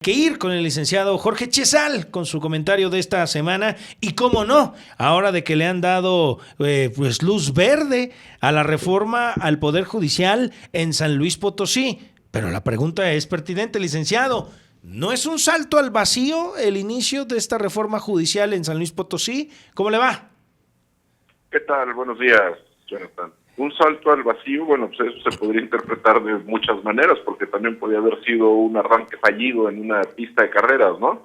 Que ir con el licenciado Jorge Chezal con su comentario de esta semana y cómo no, ahora de que le han dado pues luz verde a la reforma al Poder Judicial en San Luis Potosí. Pero la pregunta es pertinente, licenciado. ¿No es un salto al vacío el inicio de esta reforma judicial en San Luis Potosí? ¿Cómo le va? ¿Qué tal? Buenos días, Jonathan. Un salto al vacío, bueno, pues eso se podría interpretar de muchas maneras, porque también podría haber sido un arranque fallido en una pista de carreras, ¿no?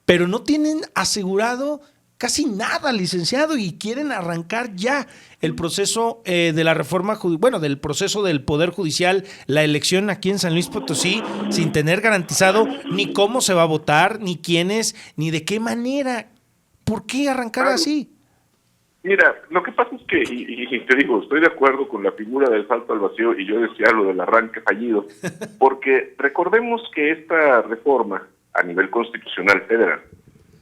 Pero no tienen asegurado casi nada, licenciado, y quieren arrancar ya el proceso de la reforma, bueno, del proceso del Poder Judicial, la elección aquí en San Luis Potosí, sin tener garantizado ni cómo se va a votar, ni quiénes, ni de qué manera. ¿Por qué arrancar Claro. así? Mira, lo que pasa es que, y te digo, estoy de acuerdo con la figura del salto al vacío, y yo decía lo del arranque fallido, porque recordemos que esta reforma a nivel constitucional federal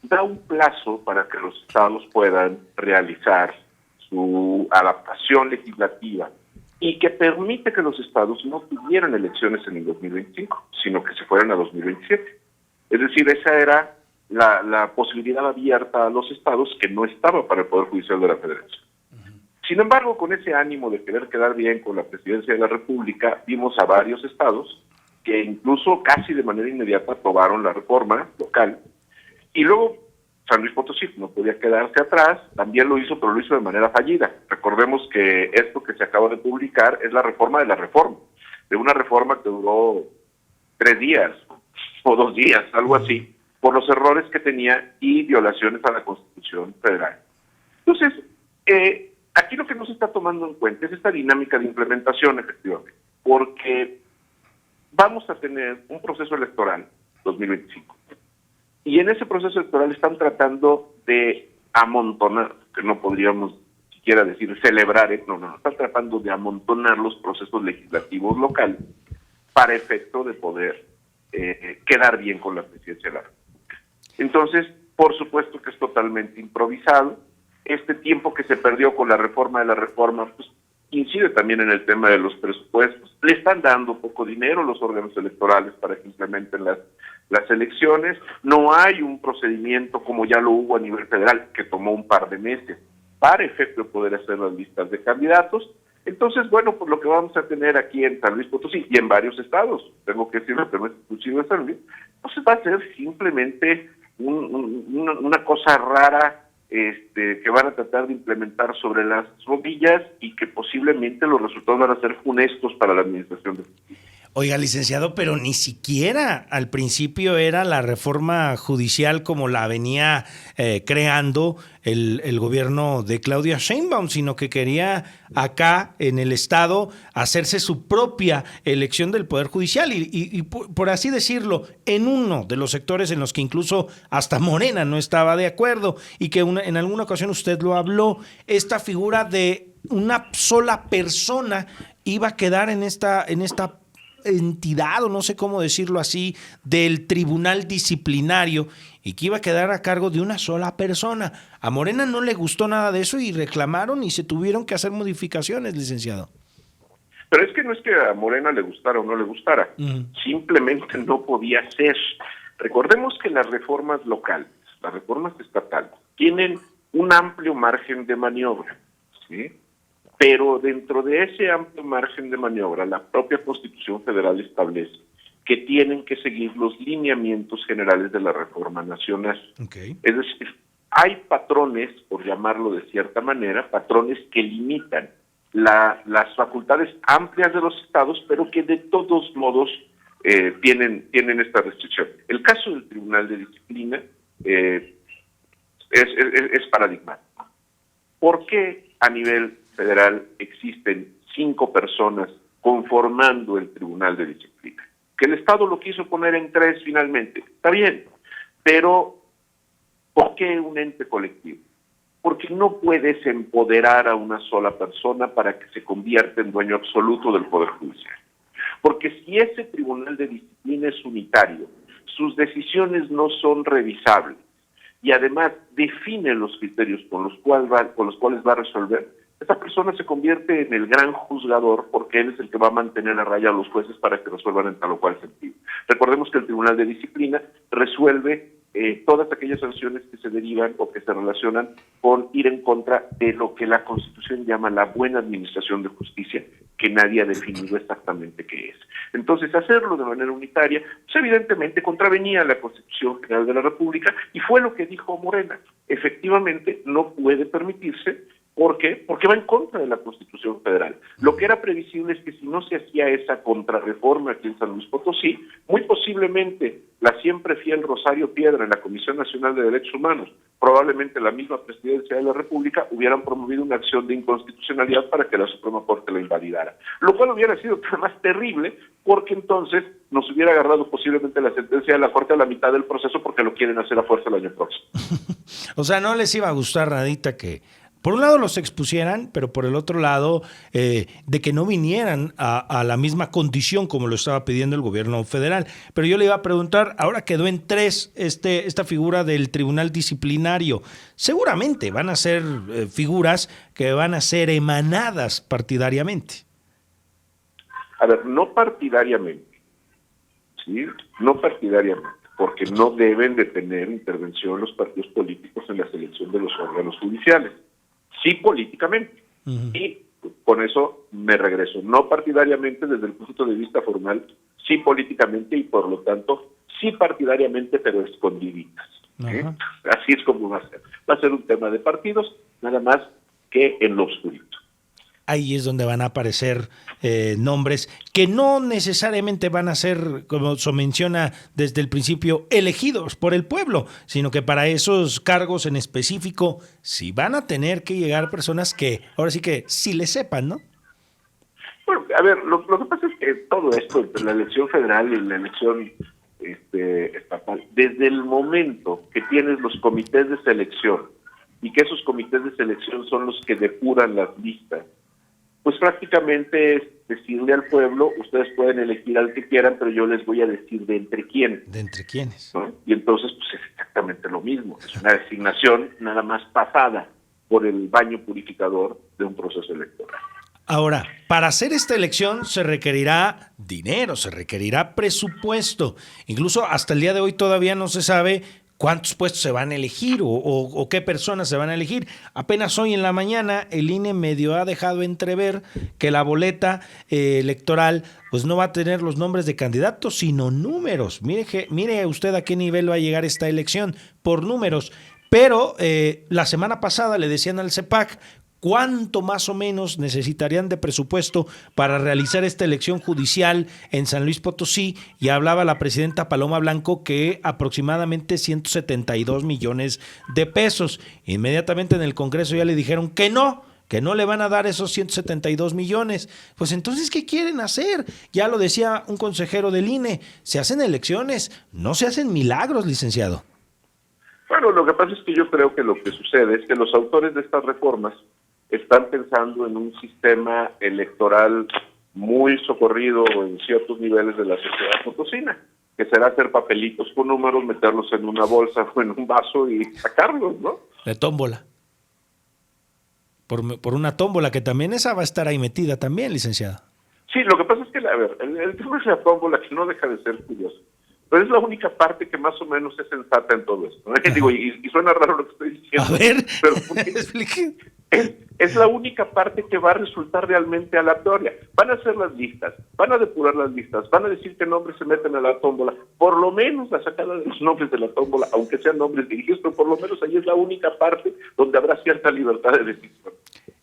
da un plazo para que los estados puedan realizar su adaptación legislativa y que permite que los estados no tuvieran elecciones en el 2025, sino que se fueran a 2027. Es decir, esa era la posibilidad abierta a los estados que no estaba para el Poder Judicial de la Federación. Sin embargo, con ese ánimo de querer quedar bien con la presidencia de la República, vimos a varios estados que incluso casi de manera inmediata aprobaron la reforma local, y luego San Luis Potosí no podía quedarse atrás, también lo hizo, pero lo hizo de manera fallida. Recordemos que esto que se acaba de publicar es la reforma de la reforma, de una reforma que duró 3 días o 2 días, algo así, por los errores que tenía y violaciones a la Constitución Federal. Entonces, aquí lo que no se está tomando en cuenta es esta dinámica de implementación, efectivamente, porque vamos a tener un proceso electoral 2025. Y en ese proceso electoral están tratando de amontonar, que no podríamos siquiera decir celebrar, están tratando de amontonar los procesos legislativos locales para efecto de poder quedar bien con la presidencia de la República. Entonces, por supuesto que es totalmente improvisado. Este tiempo que se perdió con la reforma de la reforma, pues incide también en el tema de los presupuestos. Le están dando poco dinero a los órganos electorales para que implementen las elecciones. No hay un procedimiento como ya lo hubo a nivel federal, que tomó un par de meses para efecto de poder hacer las listas de candidatos. Entonces, bueno, pues lo que vamos a tener aquí en San Luis Potosí y en varios estados, tengo que decirlo, pero no es exclusivo de San Luis, pues va a ser simplemente una cosa rara que van a tratar de implementar sobre las rodillas y que posiblemente los resultados van a ser funestos para la administración de justicia. Oiga, licenciado, pero ni siquiera al principio era la reforma judicial como la venía creando el gobierno de Claudia Sheinbaum, sino que quería acá en el estado hacerse su propia elección del Poder Judicial y por así decirlo, en uno de los sectores en los que incluso hasta Morena no estaba de acuerdo y que en alguna ocasión usted lo habló, esta figura de una sola persona iba a quedar en esta entidad, o no sé cómo decirlo así, del tribunal disciplinario y que iba a quedar a cargo de una sola persona. A Morena no le gustó nada de eso y reclamaron y se tuvieron que hacer modificaciones, licenciado. Pero es que no es que a Morena le gustara o no le gustara, simplemente no podía ser. Recordemos que las reformas locales, las reformas estatales, tienen un amplio margen de maniobra, ¿sí? Pero dentro de ese amplio margen de maniobra, la propia Constitución Federal establece que tienen que seguir los lineamientos generales de la reforma nacional. Okay. Es decir, hay patrones, por llamarlo de cierta manera, patrones que limitan las facultades amplias de los estados, pero que de todos modos tienen esta restricción. El caso del Tribunal de Disciplina es paradigmático. ¿Por qué a nivel federal existen 5 personas conformando el Tribunal de Disciplina? Que el Estado lo quiso poner en 3 finalmente, está bien, pero ¿por qué un ente colectivo? Porque no puedes empoderar a una sola persona para que se convierta en dueño absoluto del Poder Judicial. Porque si ese Tribunal de Disciplina es unitario, sus decisiones no son revisables y además define los criterios con los cuales va a resolver, esa persona se convierte en el gran juzgador porque él es el que va a mantener a raya a los jueces para que resuelvan en tal o cual sentido. Recordemos que el Tribunal de Disciplina resuelve todas aquellas sanciones que se derivan o que se relacionan con ir en contra de lo que la Constitución llama la buena administración de justicia, que nadie ha definido exactamente qué es. Entonces, hacerlo de manera unitaria, pues evidentemente contravenía la Constitución General de la República y fue lo que dijo Morena. Efectivamente, no puede permitirse. ¿Por qué? Porque va en contra de la Constitución Federal. Lo que era previsible es que si no se hacía esa contrarreforma aquí en San Luis Potosí, muy posiblemente la siempre fiel Rosario Piedra en la Comisión Nacional de Derechos Humanos, probablemente la misma Presidencia de la República, hubieran promovido una acción de inconstitucionalidad para que la Suprema Corte la invalidara. Lo cual hubiera sido más terrible porque entonces nos hubiera agarrado posiblemente la sentencia de la Corte a la mitad del proceso porque lo quieren hacer a fuerza el año próximo. O sea, no les iba a gustar nadita que por un lado los expusieran, pero por el otro lado de que no vinieran a la misma condición como lo estaba pidiendo el gobierno federal. Pero yo le iba a preguntar, ahora quedó en 3 esta figura del tribunal disciplinario. Seguramente van a ser figuras que van a ser emanadas partidariamente. A ver, no partidariamente, ¿sí? No partidariamente, porque no deben de tener intervención los partidos políticos en la selección de los órganos judiciales. Sí políticamente. Uh-huh. Y con eso me regreso. No partidariamente desde el punto de vista formal, sí políticamente y por lo tanto sí partidariamente, pero escondiditas. Uh-huh. Así es como va a ser. Va a ser un tema de partidos, nada más que en lo oscurito. Ahí es donde van a aparecer nombres que no necesariamente van a ser, como se menciona desde el principio, elegidos por el pueblo, sino que para esos cargos en específico sí van a tener que llegar personas que, ahora sí que sí le sepan, ¿no? Bueno, a ver, lo que pasa es que todo esto, entre la elección federal y la elección estatal, desde el momento que tienes los comités de selección y que esos comités de selección son los que depuran las listas, pues prácticamente es decirle al pueblo, ustedes pueden elegir al que quieran, pero yo les voy a decir de entre quién. ¿De entre quiénes? ¿No? Y entonces, pues es exactamente lo mismo. Es una designación nada más pasada por el baño purificador de un proceso electoral. Ahora, para hacer esta elección se requerirá dinero, se requerirá presupuesto. Incluso hasta el día de hoy todavía no se sabe cuántos puestos se van a elegir o qué personas se van a elegir. Apenas hoy en la mañana el INE medio ha dejado entrever que la boleta electoral pues no va a tener los nombres de candidatos, sino números. Mire usted a qué nivel va a llegar esta elección, por números. Pero la semana pasada le decían al CEPAC ¿cuánto más o menos necesitarían de presupuesto para realizar esta elección judicial en San Luis Potosí? Y hablaba la presidenta Paloma Blanco que aproximadamente 172 millones de pesos. Inmediatamente en el Congreso ya le dijeron que no le van a dar esos 172 millones. Pues entonces, ¿qué quieren hacer? Ya lo decía un consejero del INE, se hacen elecciones, no se hacen milagros, licenciado. Bueno, lo que pasa es que yo creo que lo que sucede es que los autores de estas reformas están pensando en un sistema electoral muy socorrido en ciertos niveles de la sociedad potosina, que será hacer papelitos con números, meterlos en una bolsa o en un vaso y sacarlos, ¿no? De tómbola. Por una tómbola, que también esa va a estar ahí metida también, licenciada. Sí, lo que pasa es que, a ver, el tema es la tómbola, que no deja de ser curioso. Pero es la única parte que más o menos es sensata en todo esto, ¿no? Digo, y suena raro lo que estoy diciendo. A ver, pero es la única parte que va a resultar realmente aleatoria. Van a hacer las listas, van a depurar las listas, van a decir qué nombres se meten a la tómbola. Por lo menos la sacada de los nombres de la tómbola, aunque sean nombres dirigidos, pero por lo menos ahí es la única parte donde habrá cierta libertad de decisión.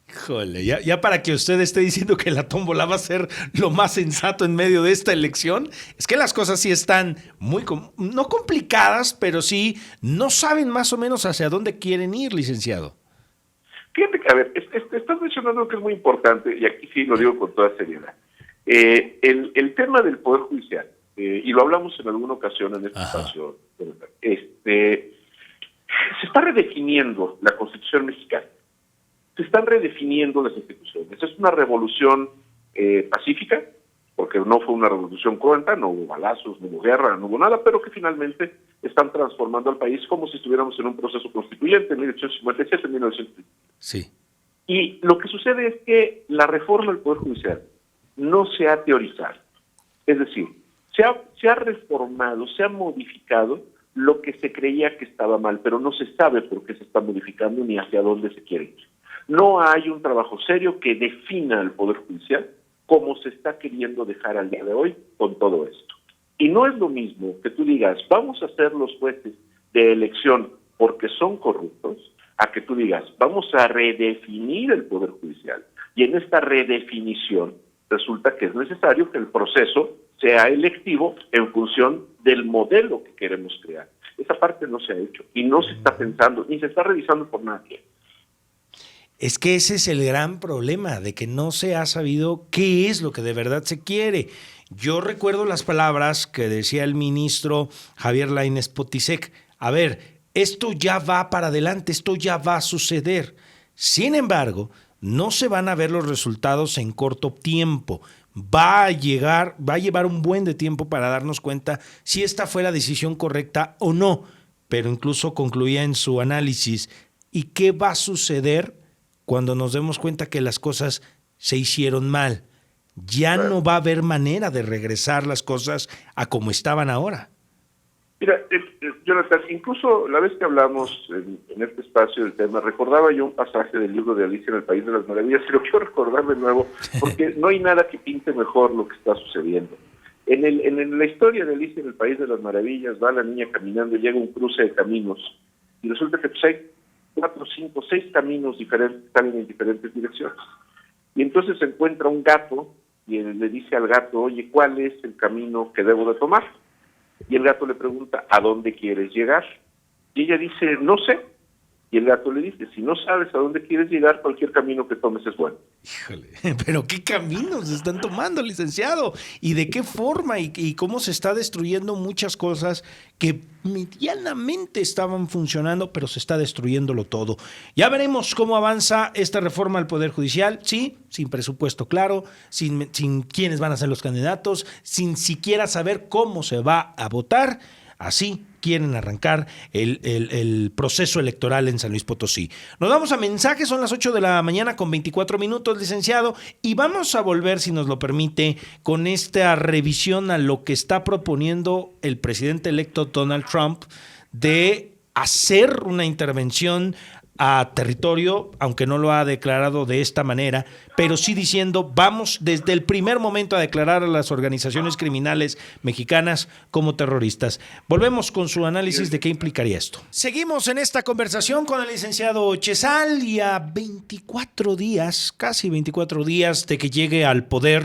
Híjole, ya para que usted esté diciendo que la tómbola va a ser lo más sensato en medio de esta elección, es que las cosas sí están muy, no complicadas, pero sí no saben más o menos hacia dónde quieren ir, licenciado. Fíjate que, a ver, estás mencionando algo que es muy importante, y aquí sí lo digo con toda seriedad. El tema del Poder Judicial, y lo hablamos en alguna ocasión en esta espacio, se está redefiniendo la Constitución mexicana. Se están redefiniendo las instituciones. Es una revolución pacífica, porque no fue una revolución cruenta, no hubo balazos, no hubo guerra, no hubo nada, pero que finalmente están transformando al país como si estuviéramos en un proceso constituyente en 1857, 1930. Sí. Y lo que sucede es que la reforma del Poder Judicial no se ha teorizado. Es decir, se ha reformado, se ha modificado lo que se creía que estaba mal, pero no se sabe por qué se está modificando ni hacia dónde se quiere ir. No hay un trabajo serio que defina al Poder Judicial como se está queriendo dejar al día de hoy con todo esto. Y no es lo mismo que tú digas, vamos a hacer los jueces de elección porque son corruptos, a que tú digas, vamos a redefinir el Poder Judicial. Y en esta redefinición resulta que es necesario que el proceso sea electivo en función del modelo que queremos crear. Esa parte no se ha hecho y no se está pensando, ni se está revisando por nadie. Es que ese es el gran problema, de que no se ha sabido qué es lo que de verdad se quiere. Yo recuerdo las palabras que decía el ministro Javier Lainez Potisek. A ver, esto ya va para adelante, esto ya va a suceder. Sin embargo, no se van a ver los resultados en corto tiempo. Va a llevar un buen de tiempo para darnos cuenta si esta fue la decisión correcta o no. Pero incluso concluía en su análisis, ¿y qué va a suceder cuando nos demos cuenta que las cosas se hicieron mal? Ya no va a haber manera de regresar las cosas a como estaban ahora. Mira, Jonathan, incluso la vez que hablamos en este espacio del tema, recordaba yo un pasaje del libro de Alicia en el País de las Maravillas, y lo quiero recordar de nuevo, porque no hay nada que pinte mejor lo que está sucediendo. En la historia de Alicia en el País de las Maravillas, va la niña caminando, llega a un cruce de caminos, y resulta que pues, hay 4, 5, 6 caminos diferentes, están en diferentes direcciones. Y entonces se encuentra un gato, y él le dice al gato, oye, ¿cuál es el camino que debo de tomar? Y el gato le pregunta, ¿a dónde quieres llegar? Y ella dice, no sé. Y el gato le dice, si no sabes a dónde quieres llegar, cualquier camino que tomes es bueno. Híjole, pero ¿qué caminos están tomando, licenciado? ¿Y de qué forma? ¿Y cómo se está destruyendo muchas cosas que medianamente estaban funcionando, pero se está destruyéndolo todo? Ya veremos cómo avanza esta reforma al Poder Judicial, sí, sin presupuesto claro, sin quiénes van a ser los candidatos, sin siquiera saber cómo se va a votar. Así quieren arrancar el proceso electoral en San Luis Potosí. Nos vamos a mensajes, son las 8 de la mañana con 24 minutos, licenciado, y vamos a volver, si nos lo permite, con esta revisión a lo que está proponiendo el presidente electo Donald Trump de hacer una intervención a territorio, aunque no lo ha declarado de esta manera, pero sí diciendo, vamos desde el primer momento a declarar a las organizaciones criminales mexicanas como terroristas. Volvemos con su análisis de qué implicaría esto. Seguimos en esta conversación con el licenciado Chezal y a 24 días, casi 24 días de que llegue al poder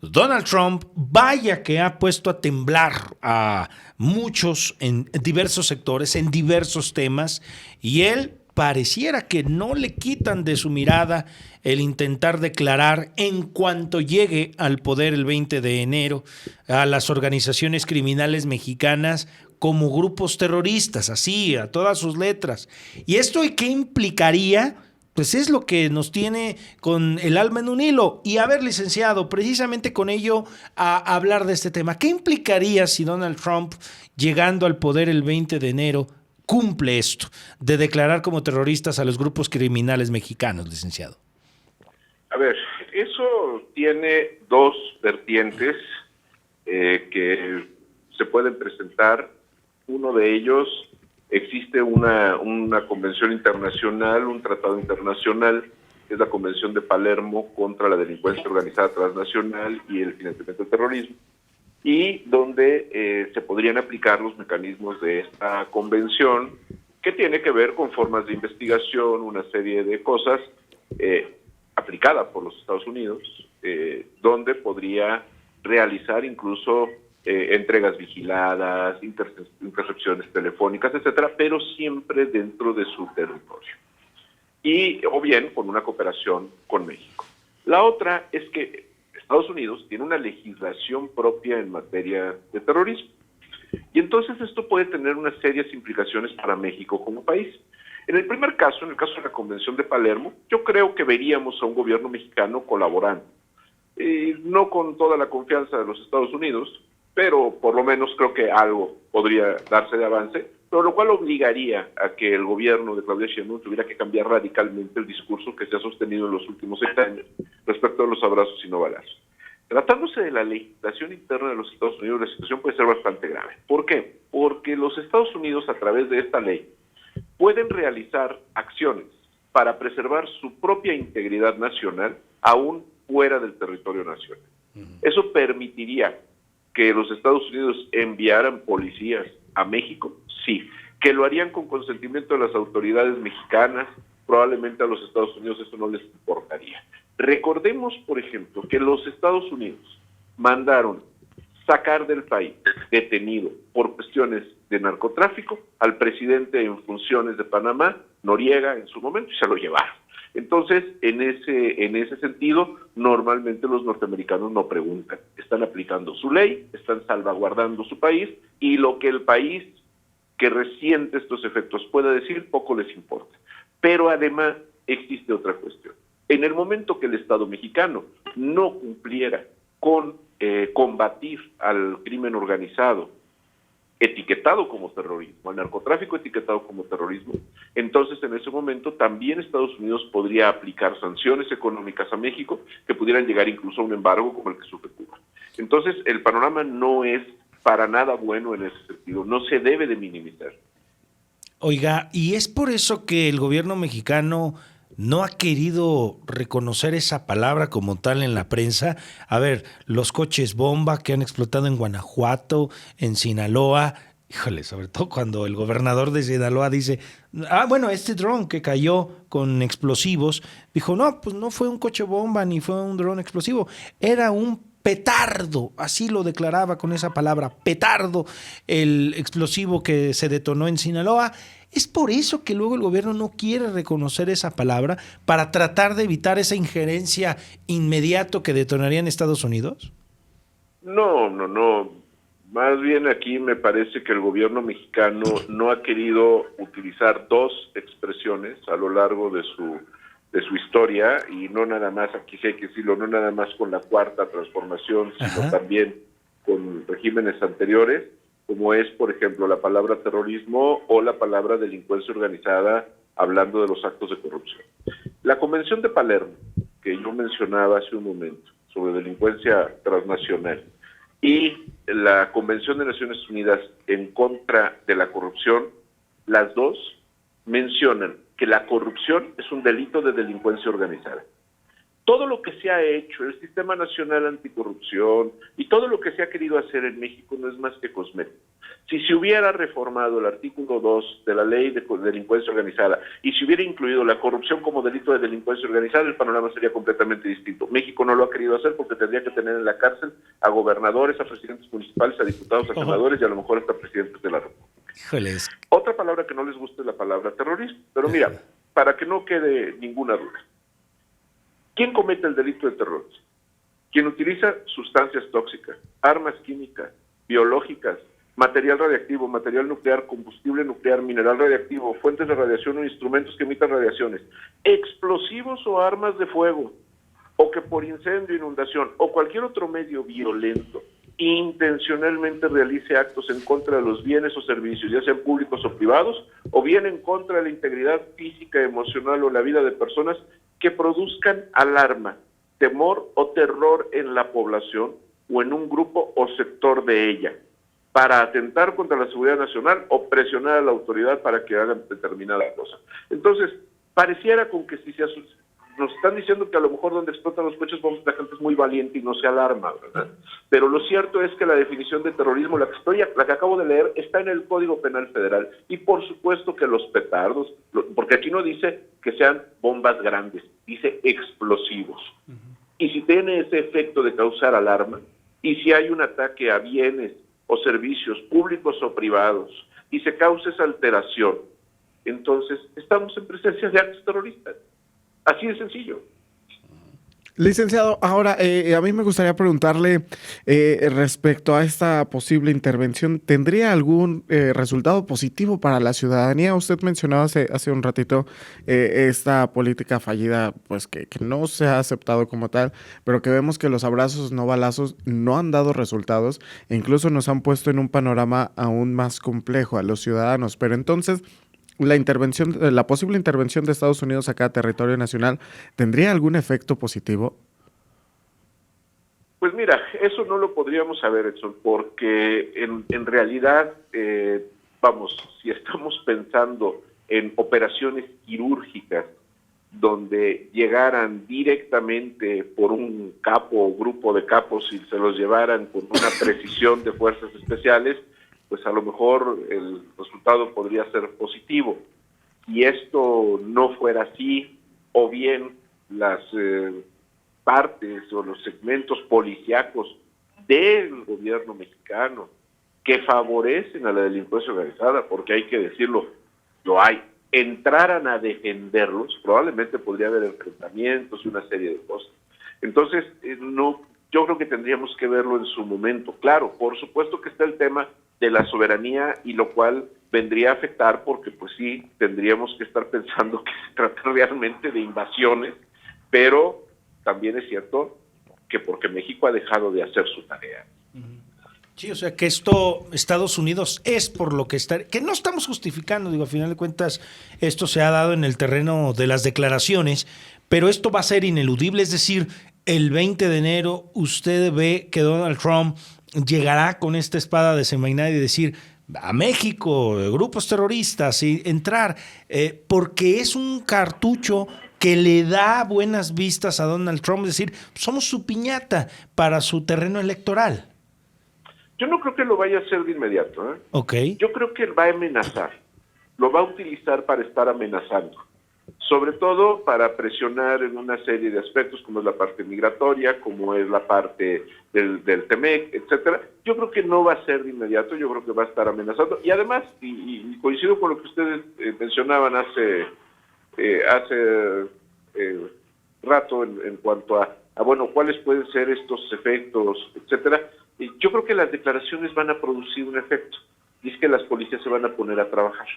Donald Trump, vaya que ha puesto a temblar a muchos en diversos sectores, en diversos temas, y él pareciera que no le quitan de su mirada el intentar declarar en cuanto llegue al poder el 20 de enero a las organizaciones criminales mexicanas como grupos terroristas, así, a todas sus letras. ¿Y esto qué implicaría? Pues es lo que nos tiene con el alma en un hilo. Y a ver, licenciado, precisamente con ello a hablar de este tema. ¿Qué implicaría si Donald Trump, llegando al poder el 20 de enero, cumple esto de declarar como terroristas a los grupos criminales mexicanos, licenciado? A ver, eso tiene dos vertientes que se pueden presentar. Uno de ellos, existe una convención internacional, un tratado internacional, que es la Convención de Palermo contra la delincuencia organizada transnacional y el financiamiento del terrorismo, y donde se podrían aplicar los mecanismos de esta convención, que tiene que ver con formas de investigación, una serie de cosas aplicada por los Estados Unidos, donde podría realizar incluso entregas vigiladas, intercepciones telefónicas, etcétera, pero siempre dentro de su territorio. Y, o bien, con una cooperación con México. La otra es que Estados Unidos tiene una legislación propia en materia de terrorismo. Y entonces esto puede tener unas serias implicaciones para México como país. En el primer caso, en el caso de la Convención de Palermo, yo creo que veríamos a un gobierno mexicano colaborando. No con toda la confianza de los Estados Unidos, pero por lo menos creo que algo podría darse de avance, pero lo cual obligaría a que el gobierno de Claudia Sheinbaum tuviera que cambiar radicalmente el discurso que se ha sostenido en los últimos 6 años respecto a los abrazos y no balazos. Tratándose de la legislación interna de los Estados Unidos, la situación puede ser bastante grave. ¿Por qué? Porque los Estados Unidos, a través de esta ley, pueden realizar acciones para preservar su propia integridad nacional aún fuera del territorio nacional. Eso permitiría que los Estados Unidos enviaran policías a México, sí. Que lo harían con consentimiento de las autoridades mexicanas, probablemente a los Estados Unidos eso no les importaría. Recordemos, por ejemplo, que los Estados Unidos mandaron sacar del país, detenido por cuestiones de narcotráfico, al presidente en funciones de Panamá, Noriega, en su momento, y se lo llevaron. Entonces, en ese sentido, normalmente los norteamericanos no preguntan. Están aplicando su ley, están salvaguardando su país, y lo que el país que resiente estos efectos pueda decir, poco les importa. Pero además existe otra cuestión. En el momento que el Estado mexicano no cumpliera con combatir al crimen organizado, etiquetado como terrorismo, al narcotráfico etiquetado como terrorismo, entonces en ese momento también Estados Unidos podría aplicar sanciones económicas a México que pudieran llegar incluso a un embargo como el que sufre Cuba. Entonces el panorama no es para nada bueno en ese sentido, no se debe de minimizar. Oiga, y es por eso que el gobierno mexicano no ha querido reconocer esa palabra como tal en la prensa. A ver, los coches bomba que han explotado en Guanajuato, en Sinaloa, híjole, sobre todo cuando el gobernador de Sinaloa dice, bueno, este dron que cayó con explosivos, dijo, no, pues no fue un coche bomba ni fue un dron explosivo, era un petardo, así lo declaraba con esa palabra, petardo, el explosivo que se detonó en Sinaloa. ¿Es por eso que luego el gobierno no quiere reconocer esa palabra para tratar de evitar esa injerencia inmediato que detonaría en Estados Unidos? No. Más bien aquí me parece que el gobierno mexicano no ha querido utilizar dos expresiones a lo largo de su historia, y no nada más, aquí sí hay que decirlo, no nada más con la cuarta transformación, sino también con regímenes anteriores, como es, por ejemplo, la palabra terrorismo o la palabra delincuencia organizada, hablando de los actos de corrupción. La Convención de Palermo, que yo mencionaba hace un momento, sobre delincuencia transnacional, y la Convención de Naciones Unidas en contra de la corrupción, las dos mencionan que la corrupción es un delito de delincuencia organizada. Todo lo que se ha hecho, el Sistema Nacional Anticorrupción y todo lo que se ha querido hacer en México no es más que cosmético. Si se hubiera reformado el artículo 2 de la Ley de Delincuencia Organizada y se hubiera incluido la corrupción como delito de delincuencia organizada, el panorama sería completamente distinto. México no lo ha querido hacer porque tendría que tener en la cárcel a gobernadores, a presidentes municipales, a diputados, a senadores y a lo mejor hasta presidentes de la República. Híjoles. Otra palabra que no les gusta es la palabra terrorismo, pero mira, para que no quede ninguna duda, ¿quién comete el delito de terrorismo? Quien utiliza sustancias tóxicas, armas químicas, biológicas, material radiactivo, material nuclear, combustible nuclear, mineral radiactivo, fuentes de radiación o instrumentos que emitan radiaciones, explosivos o armas de fuego, o que por incendio, inundación o cualquier otro medio violento intencionalmente realice actos en contra de los bienes o servicios, ya sean públicos o privados, o bien en contra de la integridad física, emocional o la vida de personas que produzcan alarma, temor o terror en la población o en un grupo o sector de ella, para atentar contra la seguridad nacional o presionar a la autoridad para que hagan determinada cosa. Entonces, pareciera con que si nos están diciendo que a lo mejor donde explotan los coches bombas la gente es muy valiente y no se alarma, ¿verdad? Pero lo cierto es que la definición de terrorismo, la que acabo de leer, está en el Código Penal Federal, y por supuesto que los petardos, porque aquí no dice que sean bombas grandes, dice explosivos. Y si tiene ese efecto de causar alarma, y si hay un ataque a bienes o servicios públicos o privados, y se causa esa alteración, entonces estamos en presencia de actos terroristas. Así de sencillo. Licenciado, ahora a mí me gustaría preguntarle respecto a esta posible intervención, ¿tendría algún resultado positivo para la ciudadanía? Usted mencionaba hace un ratito esta política fallida, pues que no se ha aceptado como tal, pero que vemos que los abrazos no balazos no han dado resultados e incluso nos han puesto en un panorama aún más complejo a los ciudadanos. Pero entonces, la posible intervención de Estados Unidos acá a territorio nacional, ¿tendría algún efecto positivo? Pues mira, eso no lo podríamos saber, Edson, porque en realidad, vamos, si estamos pensando en operaciones quirúrgicas donde llegaran directamente por un capo o grupo de capos y se los llevaran con una precisión de fuerzas especiales, pues a lo mejor el resultado podría ser positivo. Si esto no fuera así, o bien las partes o los segmentos policíacos del gobierno mexicano que favorecen a la delincuencia organizada, porque hay que decirlo, lo hay, entraran a defenderlos, probablemente podría haber enfrentamientos y una serie de cosas. Entonces, no, yo creo que tendríamos que verlo en su momento. Claro, por supuesto que está el tema de la soberanía, y lo cual vendría a afectar porque pues sí, tendríamos que estar pensando que se trata realmente de invasiones, pero también es cierto que porque México ha dejado de hacer su tarea. Sí, o sea que esto, Estados Unidos es por lo que está, que no estamos justificando, digo, a final de cuentas, esto se ha dado en el terreno de las declaraciones, pero esto va a ser ineludible, es decir, el 20 de enero usted ve que Donald Trump llegará con esta espada desenvainada y decir a México, grupos terroristas, y entrar, porque es un cartucho que le da buenas vistas a Donald Trump, es decir, somos su piñata para su terreno electoral. Yo no creo que lo vaya a hacer de inmediato, ¿eh? Okay. Yo creo que él va a amenazar, lo va a utilizar para estar amenazando, sobre todo para presionar en una serie de aspectos como es la parte migratoria, como es la parte del TEMEC, etcétera. Yo creo que no va a ser de inmediato, yo creo que va a estar amenazando, y además, y coincido con lo que ustedes mencionaban hace rato en cuanto a, bueno, cuáles pueden ser estos efectos, etcétera. Yo creo que las declaraciones van a producir un efecto, y es que las policías se van a poner a trabajar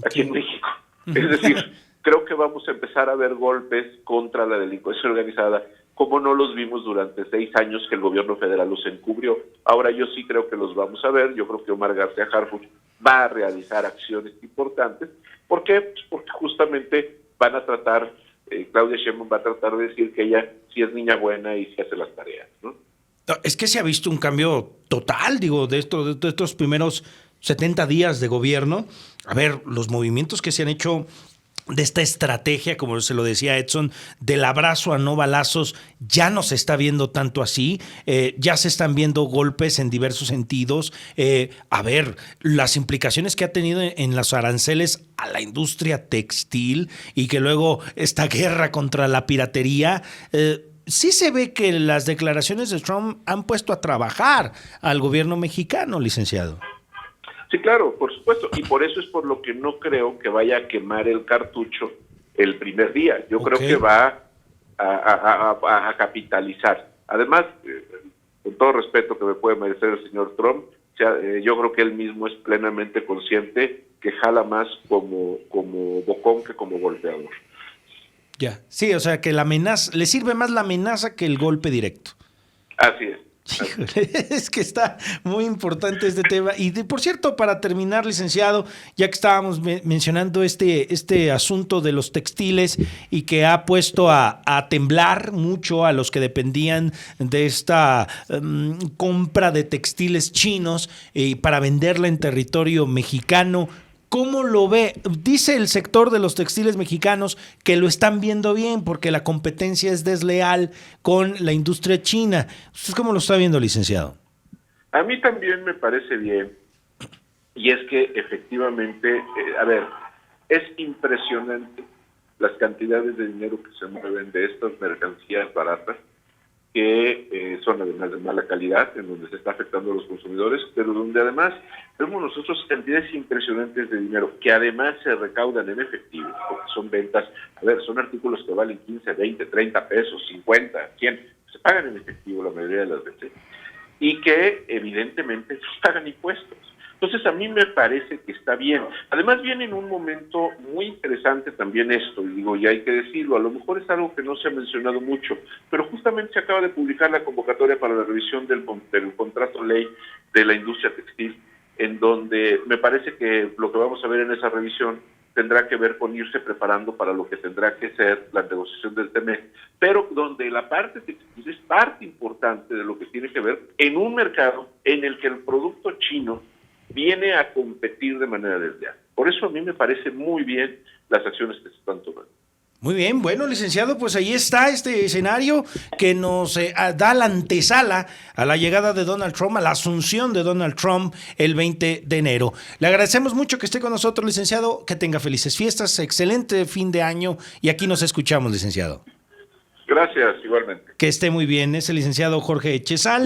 aquí en México. Es decir, creo que vamos a empezar a ver golpes contra la delincuencia organizada, como no los vimos durante 6 años que el gobierno federal los encubrió. Ahora yo sí creo que los vamos a ver. Yo creo que Omar García Harfuch va a realizar acciones importantes. ¿Por qué? Pues porque justamente van a tratar, Claudia Sheinbaum va a tratar de decir que ella sí es niña buena y sí hace las tareas, ¿no? Es que se ha visto un cambio total, digo, de estos primeros 70 días de gobierno. A ver, los movimientos que se han hecho de esta estrategia, como se lo decía Edson, del abrazo a no balazos, ya no se está viendo tanto así, ya se están viendo golpes en diversos sentidos. A ver, las implicaciones que ha tenido en los aranceles a la industria textil y que luego esta guerra contra la piratería, sí se ve que las declaraciones de Trump han puesto a trabajar al gobierno mexicano, licenciado. Sí, claro, por supuesto, y por eso es por lo que no creo que vaya a quemar el cartucho el primer día. Yo creo que va a capitalizar. Además, con todo respeto que me puede merecer el señor Trump, yo creo que él mismo es plenamente consciente que jala más como bocón que como golpeador. Ya, sí, o sea que la amenaza, le sirve más la amenaza que el golpe directo. Así es. Híjole, es que está muy importante este tema. Y por cierto, para terminar, licenciado, ya que estábamos mencionando este asunto de los textiles y que ha puesto a temblar mucho a los que dependían de esta compra de textiles chinos para venderla en territorio mexicano. ¿Cómo lo ve? Dice el sector de los textiles mexicanos que lo están viendo bien porque la competencia es desleal con la industria china. ¿Usted cómo lo está viendo, licenciado? A mí también me parece bien. Y es que efectivamente, a ver, es impresionante las cantidades de dinero que se mueven de estas mercancías baratas que son además de mala calidad, en donde se está afectando a los consumidores, pero donde además vemos nosotros cantidades impresionantes de dinero que además se recaudan en efectivo, porque son ventas, a ver, son artículos que valen 15, 20, 30 pesos, 50, 100, se pagan en efectivo la mayoría de las veces, y que evidentemente pagan impuestos. Entonces a mí me parece que está bien. Además viene en un momento muy interesante también esto, y digo, y hay que decirlo, a lo mejor es algo que no se ha mencionado mucho, pero justamente se acaba de publicar la convocatoria para la revisión del contrato ley de la industria textil, en donde me parece que lo que vamos a ver en esa revisión tendrá que ver con irse preparando para lo que tendrá que ser la negociación del TEMEC, pero donde la parte textil es parte importante de lo que tiene que ver en un mercado en el que el producto chino viene a competir de manera desleal. Por eso a mí me parece muy bien las acciones que se están tomando. Muy bien, bueno, licenciado, pues ahí está este escenario que nos da la antesala a la llegada de Donald Trump, a la asunción de Donald Trump el 20 de enero. Le agradecemos mucho que esté con nosotros, licenciado, que tenga felices fiestas, excelente fin de año y aquí nos escuchamos, licenciado. Gracias, igualmente. Que esté muy bien, es el licenciado Jorge Chezal.